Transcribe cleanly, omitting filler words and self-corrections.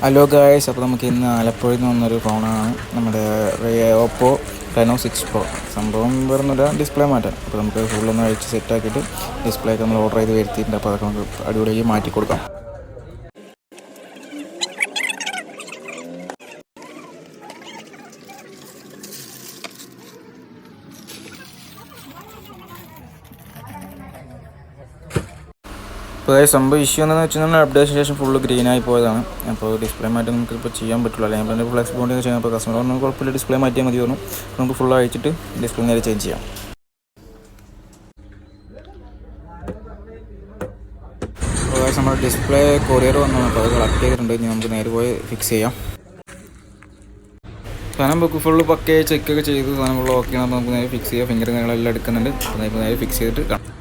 Hello guys, അപ്പോൾ നമുക്ക് ഇന്ന് ആലപ്പുഴയിൽ നിന്ന് വന്നൊരു ഫോണാണ് നമ്മുടെ ഓപ്പോ Reno 6 Pro. സംഭവം വരുന്നൊരു ഡിസ്പ്ലേ മാറ്റാൻ. അപ്പോൾ നമുക്ക് ഫുള്ളൊന്ന് അഴിച്ച് സെറ്റാക്കിയിട്ട് ഡിസ്പ്ലേ ഒക്കെ നമ്മൾ ഓർഡർ ചെയ്ത് വരുത്തിയിട്ടുണ്ട്. അപ്പോൾ അതൊക്കെ നമുക്ക് അടിപൊളിയായി മാറ്റി കൊടുക്കാം. അപ്പോൾ സംഭവം ഇഷ്യൂ എന്താണെന്ന് വെച്ചാൽ അപ്ഡേഷൻ ശേഷം ഫുള്ള് ഗ്രീനായി പോയതാണ്. അപ്പോൾ ഡിസ്പ്ലേ മാറ്റി നമുക്ക് ഇപ്പോൾ ചെയ്യാൻ പറ്റില്ല. അല്ലെങ്കിൽ അതിൻ്റെ ഫ്ലെക്സ് ബോണ്ടി ചെയ്യാൻ. അപ്പോൾ കസ്റ്റമർ പറഞ്ഞാൽ കുഴപ്പമില്ല, ഡിസ്പ്ലേ മാറ്റിയാൽ മതി പറഞ്ഞു. നമുക്ക് ഫുള്ള് അഴിച്ചിട്ട് ഡിസ്പ്ലേ നേരെ ചേഞ്ച് ചെയ്യാം. അപ്പോൾ നമ്മുടെ ഡിസ്പ്ലേ കൊറിയർ വന്നു. അപ്പോൾ അത് കളക്ട് ചെയ്തിട്ടുണ്ട്. ഇനി നമുക്ക് നേരെ പോയി ഫിക്സ് ചെയ്യാം. സാധനം നമുക്ക് ഫുള്ള് പക്കയായി ചെക്കൊക്കെ ചെയ്ത് സാധനം ഫുള്ള് ഓക്കെ ആകുമ്പോൾ നമുക്ക് നേരെ ഫിക്സ് ചെയ്യാം. ഫിംഗർ കാര്യങ്ങളെല്ലാം എടുക്കുന്നുണ്ട്. അപ്പോൾ നേരെ ഫിക്സ് ചെയ്തിട്ട് കാണാം.